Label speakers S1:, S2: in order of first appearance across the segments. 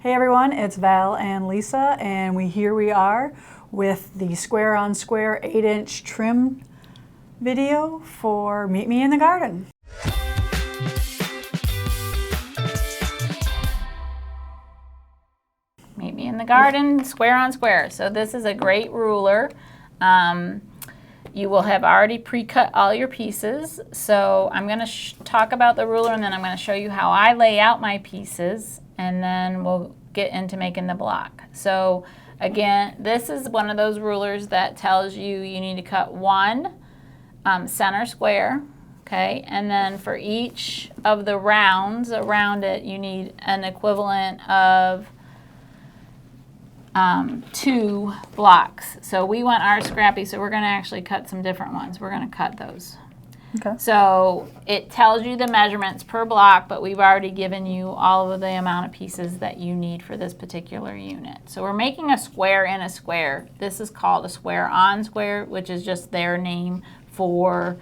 S1: Hey everyone, it's Val and Lisa, and here we are with the square on square 8-inch trim video for Meet Me in the Garden.
S2: Meet Me in the Garden, square on square. So this is a great ruler. You will have already pre-cut all your pieces. So I'm going to talk about the ruler, and then I'm going to show you how I lay out my pieces, and then we'll get into making the block. So again, this is one of those rulers that tells you need to cut one center square, okay? And then for each of the rounds around it, you need an equivalent of 2 blocks. So we want our scrappy, so we're going to actually cut some different ones. We're going to cut those.
S1: Okay.
S2: So it tells you the measurements per block, but we've already given you all of the amount of pieces that you need for this particular unit. So we're making a square in a square. This is called a square on square, which is just their name for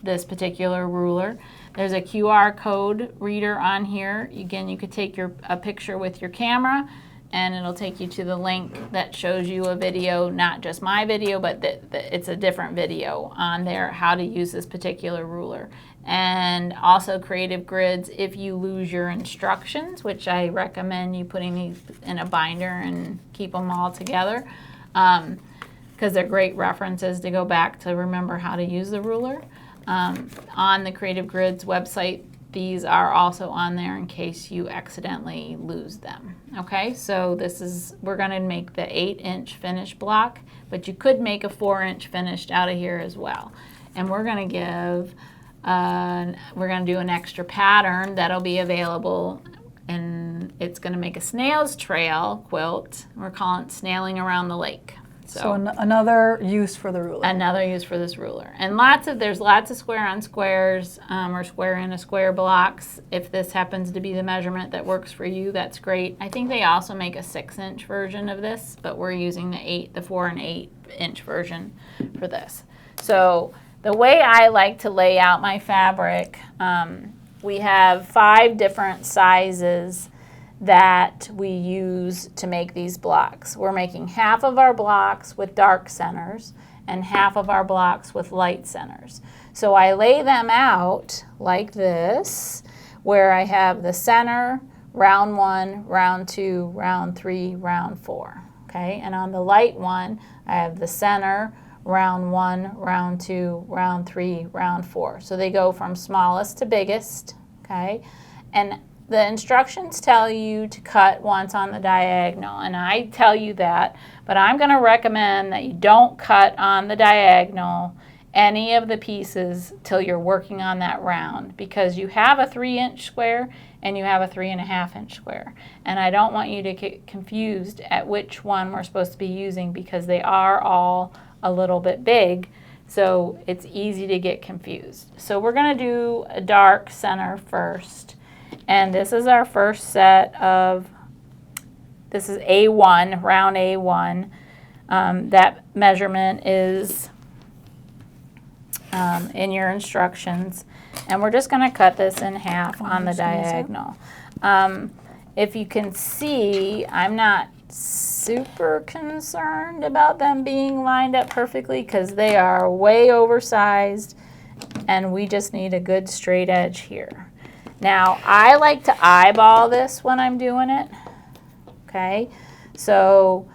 S2: this particular ruler. There's a QR code reader on here. Again, you could take a picture with your camera, and it'll take you to the link that shows you a video, not just my video, but it's a different video on there, how to use this particular ruler. And also creative grids if you lose your instructions, which I recommend you putting these in a binder and keep them all together, because they're great references to go back to remember how to use the ruler. On the Creative Grids website, these are also on there in case you accidentally lose them. Okay, so we're going to make the 8-inch finished block, but you could make a 4-inch finished out of here as well. And we're going to do an extra pattern that'll be available, and it's going to make a snail's trail quilt. We're calling it Snailing Around the Lake.
S1: So another use for the ruler.
S2: Another use for this ruler. And there's lots of square on squares or square in a square blocks. If this happens to be the measurement that works for you, that's great. I think they also make a 6-inch version of this, but we're using the 4 and 8-inch version for this. So the way I like to lay out my fabric, we have 5 different sizes that we use to make these blocks. We're making half of our blocks with dark centers and half of our blocks with light centers. So I lay them out like this, where I have the center, round 1, round 2, round 3, round 4. Okay, and on the light one, I have the center, round 1, round 2, round 3, round 4. So they go from smallest to biggest, okay? And the instructions tell you to cut once on the diagonal, and I tell you that, but I'm going to recommend that you don't cut on the diagonal any of the pieces till you're working on that round, because you have a 3-inch square and you have a 3.5-inch square, and I don't want you to get confused at which one we're supposed to be using, because they are all a little bit big, so it's easy to get confused. So we're going to do a dark center first. And this is our first set of, this is A1, round A1. That measurement is in your instructions. And we're just going to cut this in half on the diagonal. If you can see, I'm not super concerned about them being lined up perfectly, because they are way oversized, and we just need a good straight edge here. Now, I like to eyeball this when I'm doing it, okay? So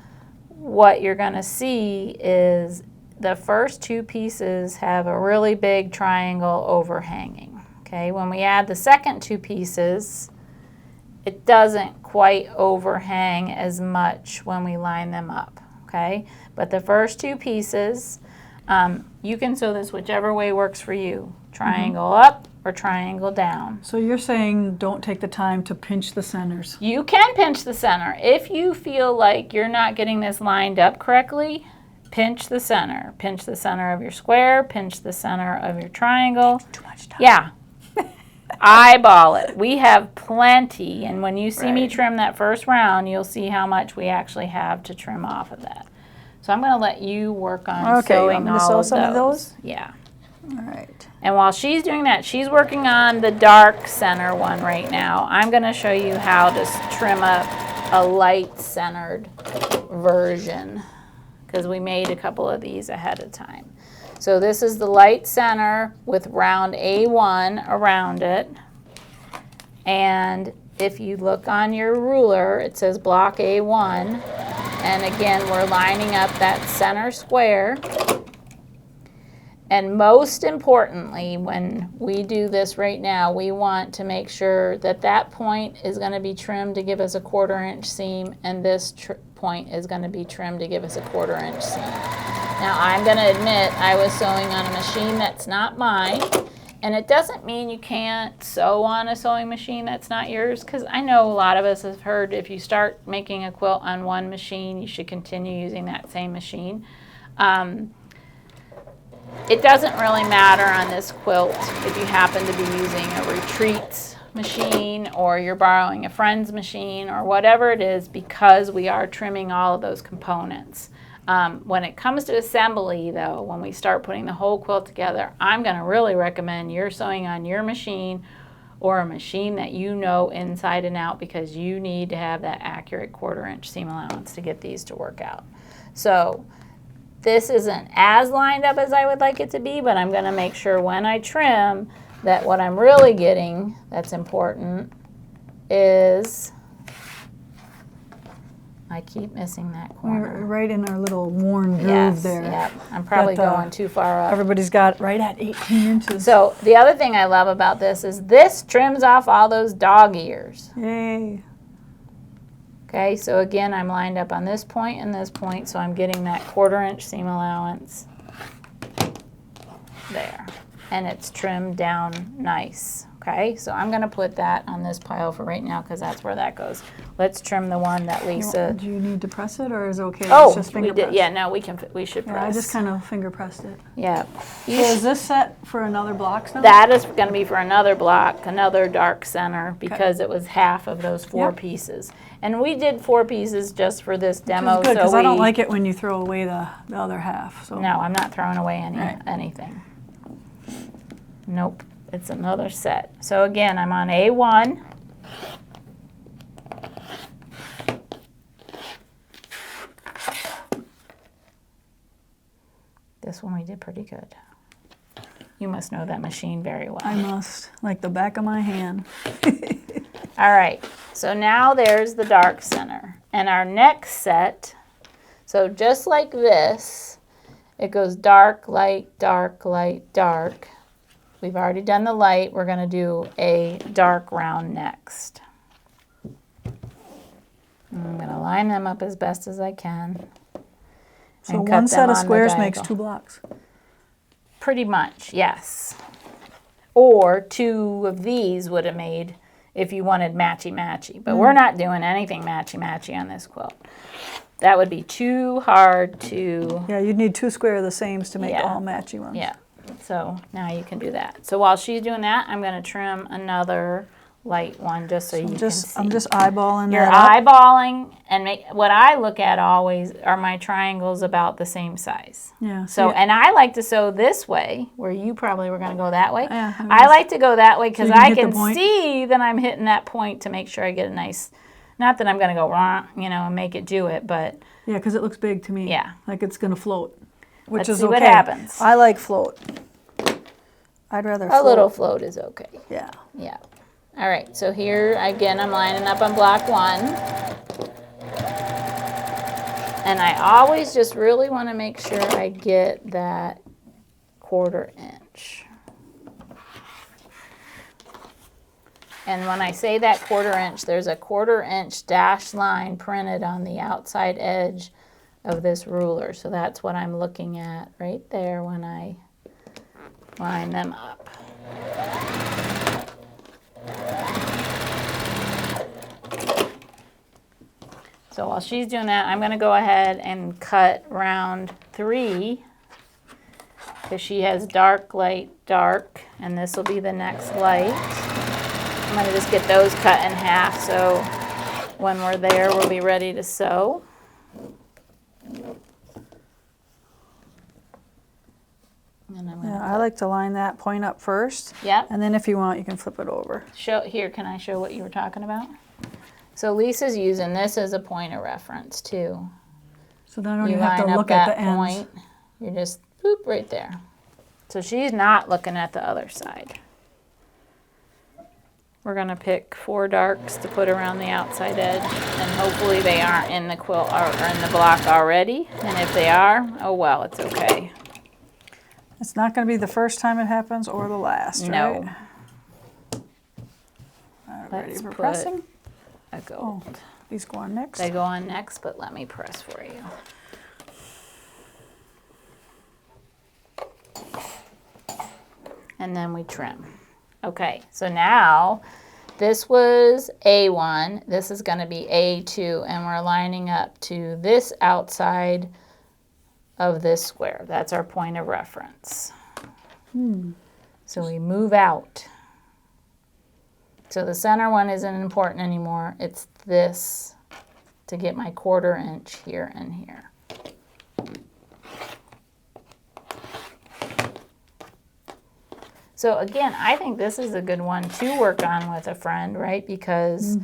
S2: what you're going to see is the first 2 pieces have a really big triangle overhanging, okay? When we add the second 2 pieces, it doesn't quite overhang as much when we line them up, okay? But the first 2 pieces, you can sew this whichever way works for you, triangle up or triangle down.
S1: So you're saying don't take the time to pinch the centers.
S2: You can pinch the center. If you feel like you're not getting this lined up correctly, pinch the center. Pinch the center of your square, pinch the center of your triangle.
S1: Too much time.
S2: Yeah. Eyeball it. We have plenty, and when you see me trim that first round, you'll see how much we actually have to trim off of that. So I'm going to let you work on sewing all
S1: sew
S2: of
S1: some of those?
S2: Yeah.
S1: All right.
S2: And while she's doing that, she's working on the dark center one right now. I'm going to show you how to trim up a light centered version because we made a couple of these ahead of time. So this is the light center with round A1 around it. And if you look on your ruler, it says block A1. And again, we're lining up that center square. And most importantly, when we do this right now, we want to make sure that that point is going to be trimmed to give us a 1/4 inch seam, and this point is going to be trimmed to give us a 1/4 inch seam. Now, I'm going to admit I was sewing on a machine that's not mine, and it doesn't mean you can't sew on a sewing machine that's not yours, because I know a lot of us have heard if you start making a quilt on one machine, you should continue using that same machine. It doesn't really matter on this quilt if you happen to be using a retreat machine or you're borrowing a friend's machine or whatever it is, because we are trimming all of those components. When it comes to assembly, though, when we start putting the whole quilt together, I'm going to really recommend you're sewing on your machine or a machine that you know inside and out, because you need to have that accurate 1/4 inch seam allowance to get these to work out. So this isn't as lined up as I would like it to be, but I'm going to make sure when I trim that what I'm really getting that's important is, I keep missing that corner.
S1: We're right in our little worn groove
S2: Yes,
S1: there.
S2: yeah. I'm probably going too far up.
S1: Everybody's got right at 18 inches.
S2: So the other thing I love about this is this trims off all those dog ears.
S1: Yay.
S2: Okay, so again, I'm lined up on this point and this point, so I'm getting that 1/4 inch seam allowance there. And it's trimmed down nice. Okay, so I'm going to put that on this pile for right now because that's where that goes. Let's trim the one that Lisa.
S1: Do you need to press it, or is it okay?
S2: Oh,
S1: It's just finger
S2: we did.
S1: press?
S2: Yeah, no, we should press.
S1: Yeah, I just kind of finger pressed it.
S2: Yeah.
S1: So is this set for another block now?
S2: That is going to be for another block, another dark center, because it was half of those 4 pieces. And we did 4 pieces just for this demo.
S1: Which is good, because
S2: so
S1: I don't like it when you throw away the other half. So.
S2: No, I'm not throwing away anything. Nope, it's another set. So again, I'm on A1. This one we did pretty good. You must know that machine very well.
S1: I must, like the back of my hand.
S2: All right, so now there's the dark center. And our next set, so just like this, it goes dark, light, dark, light, dark. We've already done the light. We're going to do a dark round next. I'm going to line them up as best as I can.
S1: So one set of squares makes 2 blocks.
S2: Pretty much, yes. Or 2 of these would have made if you wanted matchy-matchy. But we're not doing anything matchy-matchy on this quilt. That would be too hard to...
S1: Yeah, you'd need 2 square of the sames to make all matchy ones.
S2: Yeah, so now you can do that. So while she's doing that, I'm going to trim another light one just so you can see.
S1: I'm just eyeballing
S2: You're
S1: that up.
S2: eyeballing, and what I look at always are my triangles about the same size.
S1: Yeah.
S2: So, and I like to sew this way, where you probably were going to go that way.
S1: Yeah,
S2: I like to go that way because
S1: you can
S2: I
S1: hit the
S2: can
S1: point?
S2: see that I'm hitting that point to make sure I get a nice, not that I'm going to go, and make it do it, but.
S1: Yeah, because it looks big to me.
S2: Yeah.
S1: Like it's going to float, which
S2: Let's
S1: is
S2: see
S1: okay.
S2: what happens.
S1: I like float. I'd rather float.
S2: A little float is okay.
S1: Yeah.
S2: Yeah. All right, so here, again, I'm lining up on block 1. And I always just really want to make sure I get that 1/4 inch. And when I say that 1/4 inch, there's a 1/4 inch dashed line printed on the outside edge of this ruler. So that's what I'm looking at right there when I line them up. So while she's doing that, I'm going to go ahead and cut round 3 because she has dark, light, dark, and this will be the next light. I'm going to just get those cut in half so when we're there, we'll be ready to sew. And I'm
S1: Yeah,
S2: gonna
S1: I like to line that point up first.
S2: Yep.
S1: And then if you want, you can flip it over.
S2: Here, can I show what you were talking about? So Lisa's using this as a point of reference too.
S1: So then I don't
S2: You
S1: even have
S2: line
S1: to
S2: up
S1: look at
S2: that
S1: the ends.
S2: point. You just boop right there. So she's not looking at the other side. We're going to pick 4 darks to put around the outside edge, and hopefully they aren't in the quilt or in the block already. And if they are, oh well, it's okay.
S1: It's not going to be the first time it happens or the last,
S2: No.
S1: right? Ready
S2: Let's
S1: for
S2: put
S1: pressing?
S2: a gold.
S1: These go on next.
S2: They go on next, but let me press for you. And then we trim. Okay, so now this was A1, this is going to be A2, and we're lining up to this outside of this square. That's our point of reference. So we move out. So the center one isn't important anymore. It's this to get my 1/4 inch here and here. So again, I think this is a good one to work on with a friend, right? Because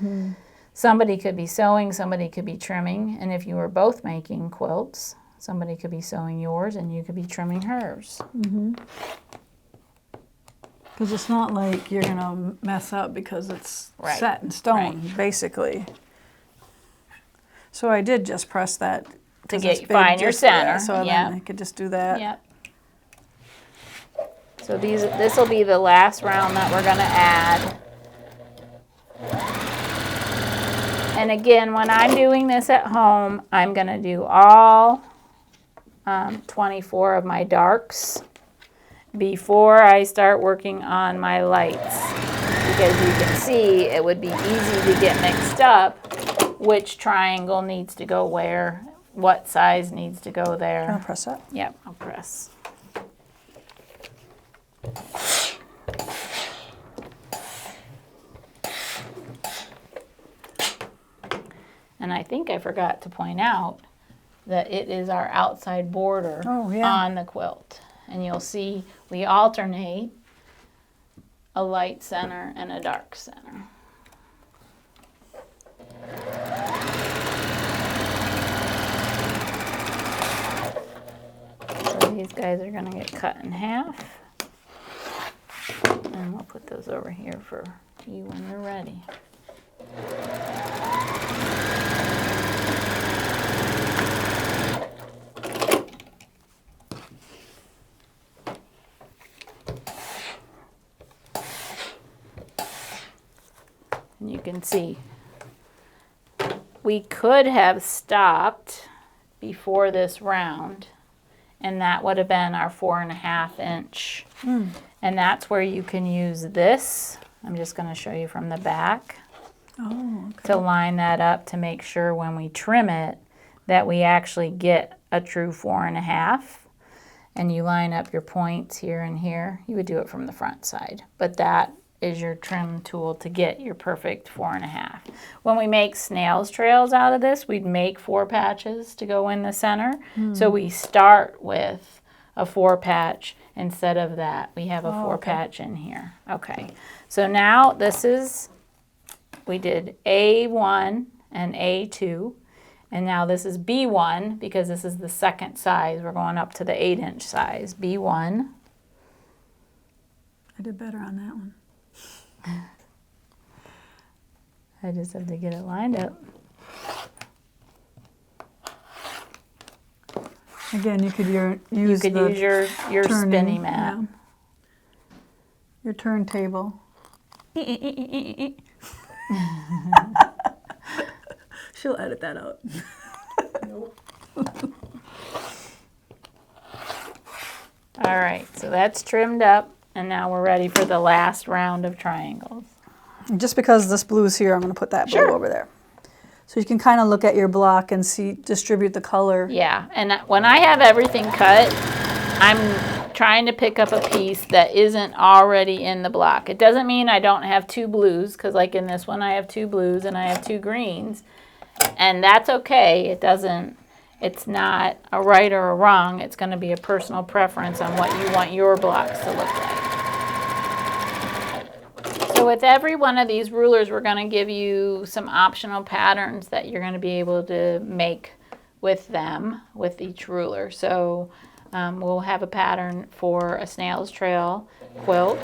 S2: somebody could be sewing, somebody could be trimming, and if you were both making quilts, somebody could be sewing yours and you could be trimming hers.
S1: Because it's not like you're going to mess up because it's
S2: Right.
S1: set in stone, basically. So I did just press that
S2: To
S1: 'cause
S2: get
S1: it's
S2: you
S1: big
S2: find your
S1: just for that,
S2: center,
S1: So
S2: yeah.
S1: then I could just do that.
S2: Yep. So this will be the last round that we're going to add. And again, when I'm doing this at home, I'm going to do all 24 of my darks before I start working on my lights. Because you can see it would be easy to get mixed up which triangle needs to go where, what size needs to go there.
S1: Can I press that?
S2: Yep, I'll press. And I think I forgot to point out that it is our outside border on the quilt. And you'll see we alternate a light center and a dark center. So these guys are going to get cut in half. And we'll put those over here for you when you're ready. And you can see we could have stopped before this round, and that would have been our 4.5 inch. And that's where you can use this. I'm just going to show you from the back to line that up to make sure when we trim it that we actually get a true 4.5. And you line up your points here and here. You would do it from the front side, but that is your trim tool to get your perfect 4.5. When we make snail's trails out of this, we'd make 4 patches to go in the center. So we start with a 4 patch instead of that. We have a 4 patch in here. Okay, so now this is, we did A1 and A2, and now this is B1 because this is the second size. We're going up to the 8-inch size, B1.
S1: I did better on that one.
S2: I just have to get it lined up.
S1: Again, you could use
S2: You could use your
S1: turning,
S2: spinning mat.
S1: yeah. Your turntable. She'll edit that out.
S2: All right, so that's trimmed up, and now we're ready for the last round of triangles.
S1: Just because this blue is here, I'm going to put that blue over there. So you can kind of look at your block and see, distribute the color.
S2: Yeah, and when I have everything cut, I'm trying to pick up a piece that isn't already in the block. It doesn't mean I don't have 2 blues, because like in this one I have 2 blues and I have 2 greens, and that's okay. It It's not a right or a wrong. It's going to be a personal preference on what you want your blocks to look like. So with every one of these rulers, we're going to give you some optional patterns that you're going to be able to make with them, with each ruler. So we'll have a pattern for a snail's trail quilt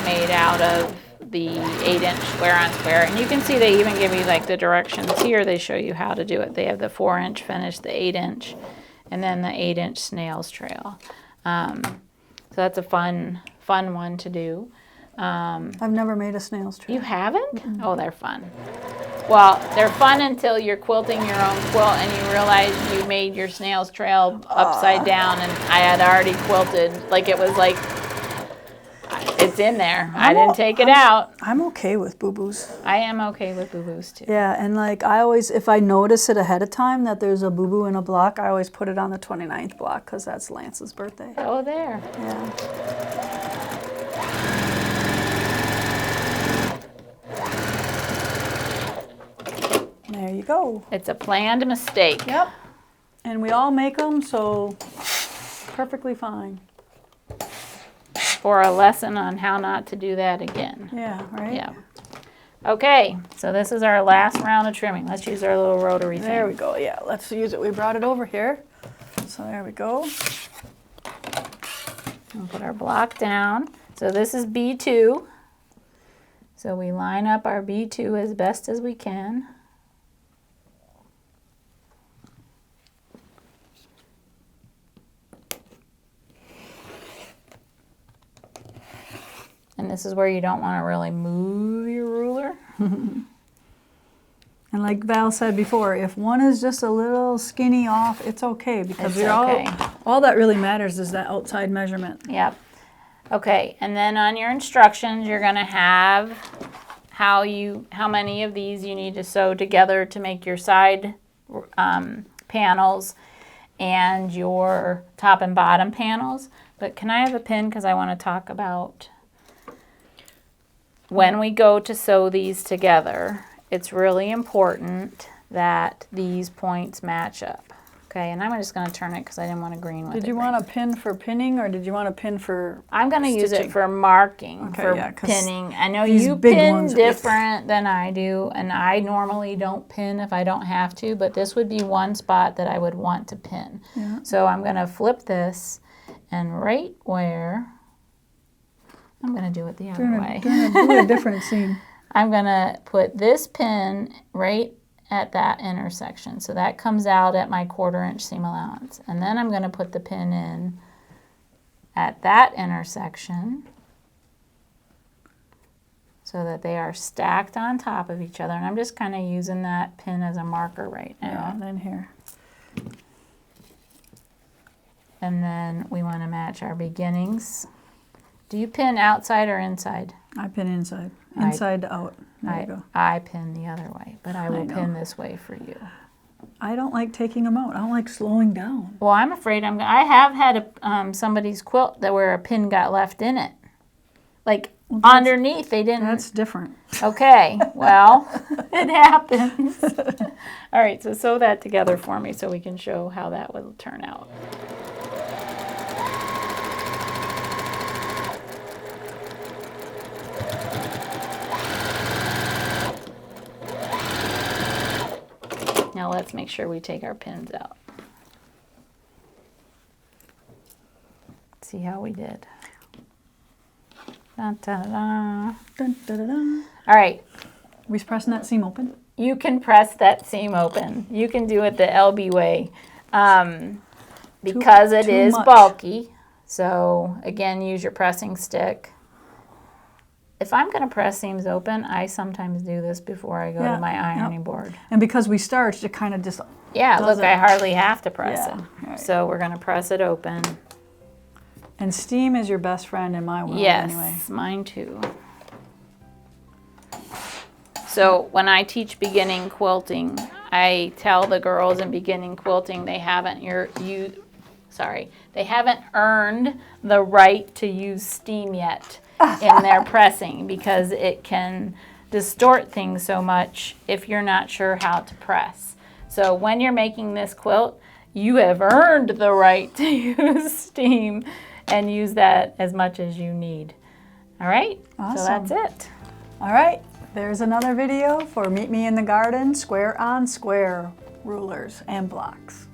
S2: made out of the 8-inch square on square, and you can see they even give you like the directions here. They show you how to do it. They have the 4-inch finish, the 8-inch, and then the 8-inch snail's trail. So that's a fun one to do.
S1: I've never made a snail's trail.
S2: You haven't? Mm-mm. Oh, they're fun. Well, they're fun until you're quilting your own quilt and you realize you made your snail's trail upside down, and I had already quilted. Like, it was like, it's in there. I didn't take it out.
S1: I'm okay with boo-boos.
S2: I am okay with boo-boos too.
S1: Yeah, and like I always, if I notice it ahead of time that there's a boo-boo in a block, I always put it on the 29th block because that's Lance's birthday.
S2: Oh, there.
S1: Yeah. There you go.
S2: It's a planned mistake.
S1: Yep. And we all make them, so perfectly fine.
S2: For a lesson on how not to do that again.
S1: Yeah, right?
S2: Yeah. Okay, so this is our last round of trimming. Let's use our little rotary thing.
S1: There we go, yeah. Let's use it. We brought it over here. So there we go.
S2: We'll put our block down. So this is B2. So we line up our B2 as best as we can. And this is where you don't want to really move your ruler.
S1: And like Val said before, if one is just a little skinny off, it's okay, because
S2: It's okay.
S1: all that really matters is that outside measurement.
S2: Yep. Okay, and then on your instructions, you're going to have how many of these you need to sew together to make your side panels and your top and bottom panels. But can I have a pin, because I want to talk about when we go to sew these together, it's really important that these points match up. Okay, and I'm just going to turn it because I didn't want to green with it.
S1: Did you want a pin for pinning, or did you want a pin for
S2: I'm going to use it for marking, for pinning. I know you pin different than I do, and I normally don't pin if I don't have to, but this would be one spot that I would want to pin. Yeah. So I'm going to flip this, and right where... I'm going to do it the other way.
S1: Do a different seam.
S2: I'm going to put this pin right at that intersection. So that comes out at my 1/4-inch seam allowance. And then I'm going to put the pin in at that intersection so that they are stacked on top of each other. And I'm just kind of using that pin as a marker right now.
S1: Yeah, and then here.
S2: And then we want to match our beginnings. Do you pin outside or inside?
S1: I pin inside. Inside to out. There you go.
S2: I pin the other way, but I will pin this way for you.
S1: I don't like taking them out. I don't like slowing down.
S2: Well, I'm afraid I have had somebody's quilt where a pin got left in it. Like underneath, they didn't.
S1: That's different.
S2: Okay, well, it happens. All right, so sew that together for me so we can show how that will turn out. Now let's make sure we take our pins out. See how we did. Dun, dun, dun.
S1: Dun, dun, dun, dun.
S2: All right.
S1: We pressing that seam open?
S2: You can press that seam open. You can do it the LB way because it is bulky. So again, use your pressing stick. If I'm going to press seams open, I sometimes do this before I go to my ironing board.
S1: And because we starched, it kind of just
S2: look, I hardly have to press it.
S1: Right.
S2: So we're going to press it open.
S1: And steam is your best friend in my world anyway.
S2: Yes, mine too. So when I teach beginning quilting, I tell the girls in beginning quilting they haven't earned the right to use steam yet in their pressing, because it can distort things so much if you're not sure how to press. So when you're making this quilt, you have earned the right to use steam and use that as much as you need. All right,
S1: Awesome.
S2: So that's it.
S1: All right, there's another video for Meet Me in the Garden, square on square rulers and blocks.